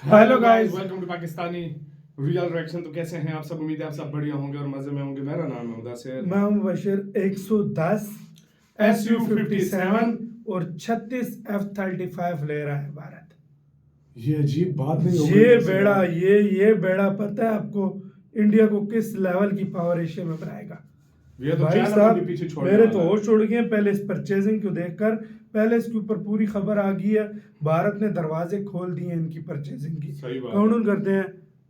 Hello guys, welcome to Pakistani real reaction. तो कैसे हैं आप सब? उम्मीद है आप सब बढ़िया होंगे और मजे में होंगे। मेरा नाम है मुदस्सिर, मैं हूं बशीर। 110 SU-57 और 36 F-35 ले रहा है भारत। ये अजीब बात नहीं हो गई ये वैसे बेड़ा यार। ये बेड़ा पता है आपको इंडिया को किस लेवल की पावर एशिया में बनाएगा? ये तो भाई चाइना को भी साहब, पीछे छोड़ने मेरे तो वाला है। होश उड़ गए पहले इस परचेजिंग को देखकर। पहले इसके ऊपर पूरी खबर आ गई है, भारत ने दरवाजे खोल दिए इनकी परचेजिंग की। सही बात काउंट करते हैं,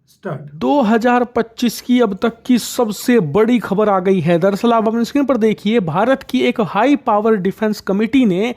स्टार्ट। 2025 की अब तक की सबसे बड़ी खबर आ गई है। दरअसल आप अपनी स्क्रीन पर देखिए, भारत की एक हाई पावर डिफेंस कमेटी ने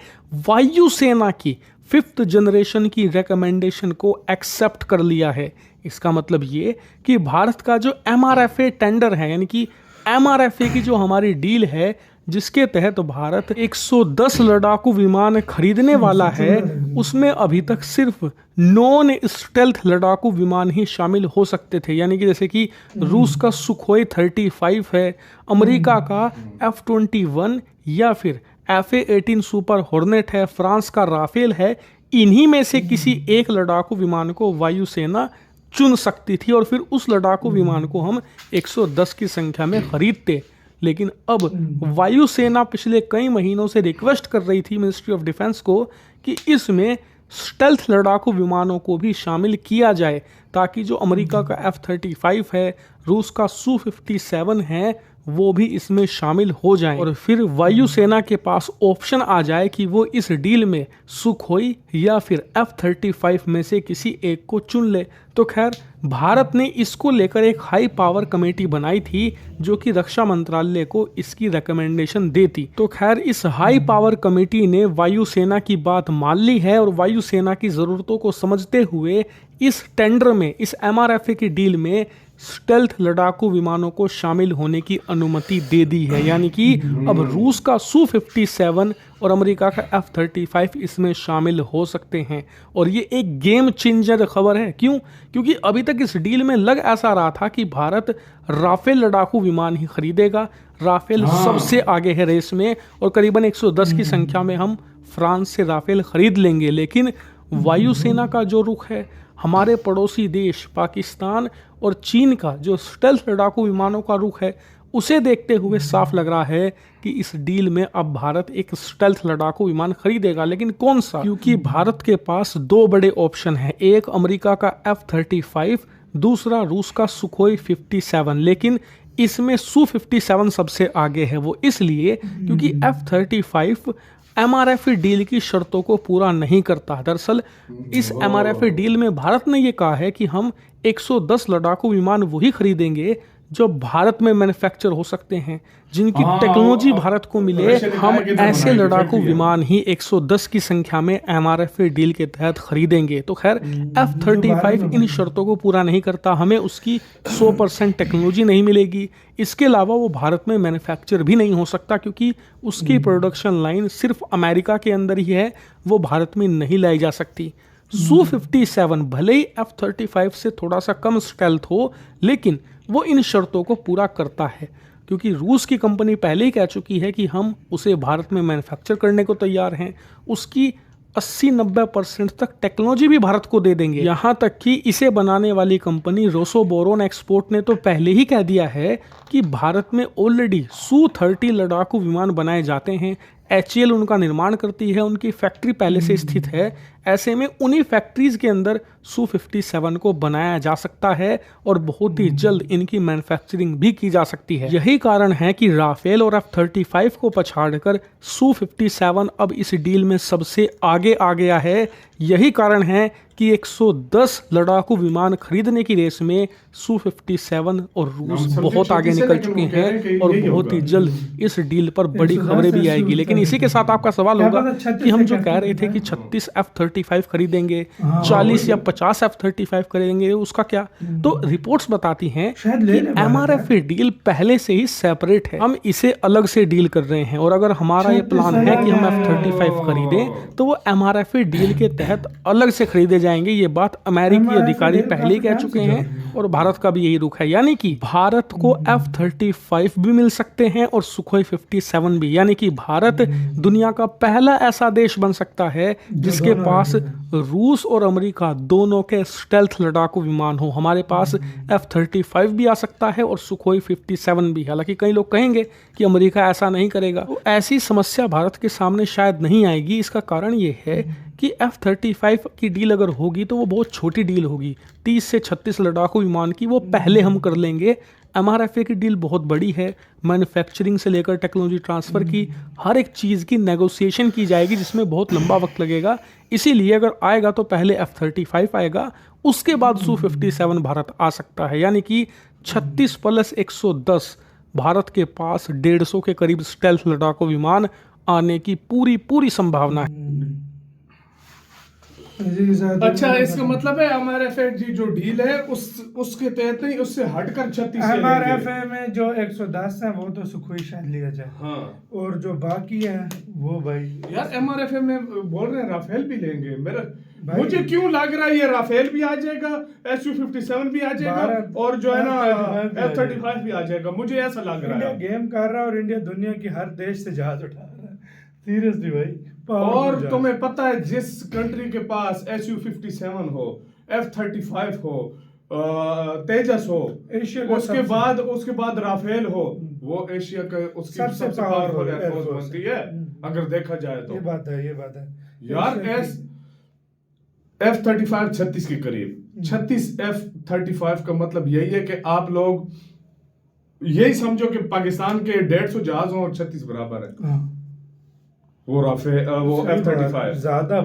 वायुसेना की 5th जनरेशन की रिकमेंडेशन को एक्सेप्ट कर लिया है। इसका मतलब ये कि भारत का जो MRFA टेंडर है, यानी कि MRFA की जो हमारी डील है, जिसके तहत भारत 110 लड़ाकू विमान खरीदने वाला है, उसमें अभी तक सिर्फ नॉन स्टेल्थ लड़ाकू विमान ही शामिल हो सकते थे। यानी कि जैसे कि रूस का सुखोई 35 है, अमेरिका का F-21 या फिर FA-18 सुपर हॉर्नेट है, फ्रांस का राफेल है। इन्हीं में से किसी एक लड़ाकू विमान को वायुसेना चुन सकती थी और फिर उस लड़ाकू विमान को हम 110 की संख्या में खरीदते। लेकिन अब वायुसेना पिछले कई महीनों से रिक्वेस्ट कर रही थी मिनिस्ट्री ऑफ डिफेंस को कि इसमें स्टेल्थ लड़ाकू विमानों को भी शामिल किया जाए, ताकि जो अमेरिका का F-35 है, रूस का Su-57 है, वो भी इसमें शामिल हो जाएं और फिर वायुसेना के पास ऑप्शन आ जाए कि वो इस डील में सुखोई या फिर F-35 में से किसी एक को चुन ले। तो खैर, भारत ने इसको लेकर एक हाई पावर कमेटी बनाई थी जो कि रक्षा मंत्रालय को इसकी रिकमेंडेशन देती। तो खैर, इस हाई पावर कमेटी ने वायुसेना की बात मान ली है और वायुसेना की ज़रूरतों को समझते हुए इस टेंडर में, इस MRFA की डील में स्टेल्थ लड़ाकू विमानों को शामिल होने की अनुमति दे दी है। यानी कि अब रूस का Su-57 और अमेरिका का F-35 इसमें शामिल हो सकते हैं। और ये एक गेम चेंजर खबर है। क्यों? क्योंकि अभी तक इस डील में लग ऐसा रहा था कि भारत राफेल लड़ाकू विमान ही खरीदेगा। राफेल सबसे आगे है रेस में और करीबन 110 की संख्या में हम फ्रांस से राफेल खरीद लेंगे। लेकिन वायुसेना का जो रुख है, हमारे पड़ोसी देश पाकिस्तान और चीन का जो स्टेल्थ लड़ाकू विमानों का रुख है, उसे देखते हुए साफ लग रहा है कि इस डील में अब भारत एक स्टेल्थ लड़ाकू विमान खरीदेगा। लेकिन कौन सा? क्योंकि भारत के पास दो बड़े ऑप्शन हैं, एक अमेरिका का F-35, दूसरा रूस का सुखोई 57। लेकिन इसमें Su-57 सबसे आगे है। वो इसलिए क्योंकि F-35 MRFA डील की शर्तों को पूरा नहीं करता। दरअसल इस MRFA डील में भारत ने ये कहा है कि हम 110 लड़ाकू विमान वही खरीदेंगे जो भारत में मैन्युफैक्चर हो सकते हैं, जिनकी टेक्नोलॉजी भारत को मिले। हम ऐसे लड़ाकू विमान ही 110 की संख्या में MRFA डील के तहत खरीदेंगे। तो खैर, F-35 इन शर्तों को पूरा नहीं करता, हमें उसकी 100% टेक्नोलॉजी नहीं मिलेगी। इसके अलावा वो भारत में मैन्युफैक्चर भी नहीं हो सकता क्योंकि उसकी प्रोडक्शन लाइन सिर्फ अमेरिका के अंदर ही है, वो भारत में नहीं लाई जा सकती। Su-57 भले ही F-35 से थोड़ा सा कम स्टेल्थ हो, लेकिन वो इन शर्तों को पूरा करता है क्योंकि रूस की कंपनी पहले ही कह चुकी है कि हम उसे भारत में मैन्युफैक्चर करने को तैयार हैं। उसकी 80-90% तक टेक्नोलॉजी भी भारत को दे देंगे। यहाँ तक कि इसे बनाने वाली कंपनी रोसोबोरोन एक्सपोर्ट ने तो पहले ही कह दिया है कि भारत में ऑलरेडी Su-30 लड़ाकू विमान बनाए जाते हैं। HAL उनका निर्माण करती है, उनकी फैक्ट्री पहले से स्थित है। ऐसे में उन्हीं फैक्ट्रीज के अंदर Su-57 को बनाया जा सकता है और बहुत ही जल्द इनकी मैन्युफैक्चरिंग भी की जा सकती है। यही कारण है कि राफेल और F-35 को पछाड़कर Su-57 अब इस डील में सबसे आगे आ गया है। यही कारण है कि 110 लड़ाकू विमान खरीदने की रेस में Su-57 और रूस बहुत आगे निकल चुके हैं और बहुत ही जल्द इस डील पर बड़ी खबरें भी आएगी। लेकिन इसी के साथ आपका सवाल होगा कि हम जो कह रहे थे कि 36 F-35 खरीदेंगे, 40 या 50 F-35 खरीदेंगे, उसका क्या? तो रिपोर्ट्स बताती हैं कि MRFA डील पहले से ही सेपरेट है, हम इसे अलग से डील कर रहे हैं। और अगर हमारा ये प्लान है कि हम F-35 खरीदें तो वो MRFA डील के तहत अलग से खरीदे जाएंगे। ये बात अमेरिकी अधिकारी पहले ही कह चुके हैं और भारत का भी यही रुख है, यानी कि भारत को F-35 भी मिल सकते हैं और सुखोई 57 भी, यानी कि भारत दुनिया का पहला ऐसा देश बन सकता है जिसके पास रूस और अमेरिका दोनों के स्टेल्थ लड़ाकू विमान हो। हमारे पास F-35 भी आ सकता है और सुखोई 57 भी। हालांकि कई लोग कहेंगे कि अमेरिका ऐसा नहीं करेगा, तो ऐसी समस्या भारत के सामने शायद नहीं आएगी। इसका कारण ये है कि F-35 की डील अगर होगी तो वो बहुत छोटी डील होगी, 30 से 36 लड़ाकू विमान की, वो पहले हम कर लेंगे। MRFA की डील बहुत बड़ी है, मैन्युफैक्चरिंग से लेकर टेक्नोलॉजी ट्रांसफ़र की हर एक चीज़ की नेगोशिएशन की जाएगी, जिसमें बहुत लंबा वक्त लगेगा। इसीलिए अगर आएगा तो पहले F-35 आएगा, उसके बाद Su-57 भारत आ सकता है, यानी कि 36 + 110 भारत के पास 150 के करीब स्टेल्थ लड़ाकू विमान आने की पूरी संभावना है। अच्छा, इसका मतलब है MRFA की जो डील है उसके तहत नहीं, उससे हटकर 36 MRFA में जो 110 है वो तो सुखोई शायद लिया जाए। हाँ, और जो बाकी है वो भाई यार MRFA में बोल रहे हैं राफेल भी लेंगे। मुझे क्यों लग रहा है ये राफेल भी आ जाएगा, Su-57 भी आ जाएगा और जो है ना F-35 भी आ जाएगा, मुझे ऐसा लग रहा है। इंडिया गेम कर रहा है और इंडिया दुनिया की हर देश से जहाज उठा रहा है, सीरियसली भाई। और तुम्हें पता है जिस कंट्री के पास Su-57 हो, F-35 हो, तेजस हो, उसके बाद राफेल हो, वो एशिया का उसकी सबसे पावरफुल एयरफोर्स बनती है अगर देखा जाए तो। ये बात है यार F-35 36 के करीब, 36 F-35 का मतलब यही है कि आप लोग यही समझो कि पाकिस्तान के 150 जहाज और 36 बराबर है। वो F-35 ज्यादा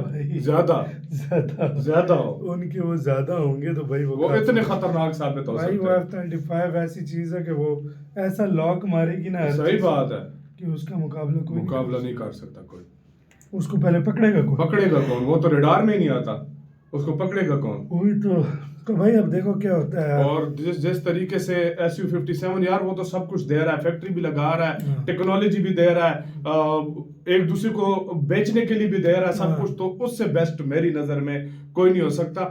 हो उनके, वो ज्यादा होंगे तो भाई वो इतने खतरनाक साबित हो सकते हैं। वो F-35 ऐसी चीज है कि वो ऐसा लॉक मारेगी ना, सही बात है कि उसका मुकाबला नहीं कर सकता कोई। उसको पहले पकड़ेगा कौन? वो तो रडार में ही नहीं आता, उसको पकड़ेगा कौन? वही तो भाई अब देखो क्या होता है। और जिस तरीके से Su-57 यार वो तो सब कुछ दे रहा है, फैक्ट्री भी लगा रहा है, टेक्नोलॉजी भी दे रहा है, एक दूसरे को बेचने के लिए भी दे रहा है, सब कुछ। तो उससे बेस्ट मेरी नजर में कोई नहीं हो सकता।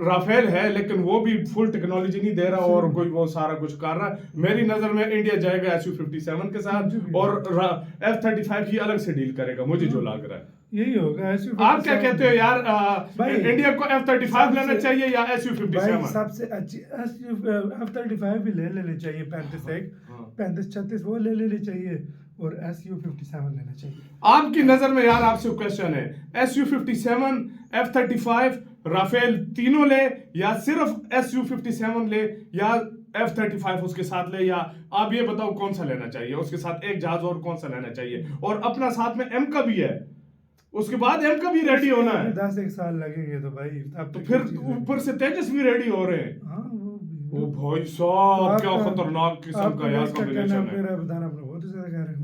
राफेल है लेकिन वो भी फुल टेक्नोलॉजी नहीं दे रहा और कोई वो सारा कुछ कर रहा है। मेरी नजर में इंडिया जाएगा Su-57 के साथ और F-35 की अलग से डील करेगा, मुझे जो लग रहा है यही होगा। आप क्या कहते हो यार, इंडिया को F-35 लेना चाहिए या Su-57? सबसे अच्छी F-35 भी ले लेने चाहिए, 35-36 वो ले लेने चाहिए और Su-57 लेना चाहिए। आपकी नजर में यार, आपसे क्वेश्चन है, Su-57, F-35, राफेल तीनों ले या सिर्फ Su-57 ले या F-35 उसके साथ ले, या आप ये बताओ कौन सा लेना चाहिए, उसके साथ एक जहाज और कौन सा लेना चाहिए? और अपना साथ में M का भी है, उसके बाद M का भी रेडी होना है। 10-1 साल लगेंगे तो भाई, तो फिर ऊपर से तेजस भी रेडी हो रहे हैं। हाँ, वो भाई साहब क्या खतरनाक किस्म का यार कॉम्बिनेशन है। बताना अपना बहुत ज्यादा कह रहे हैं।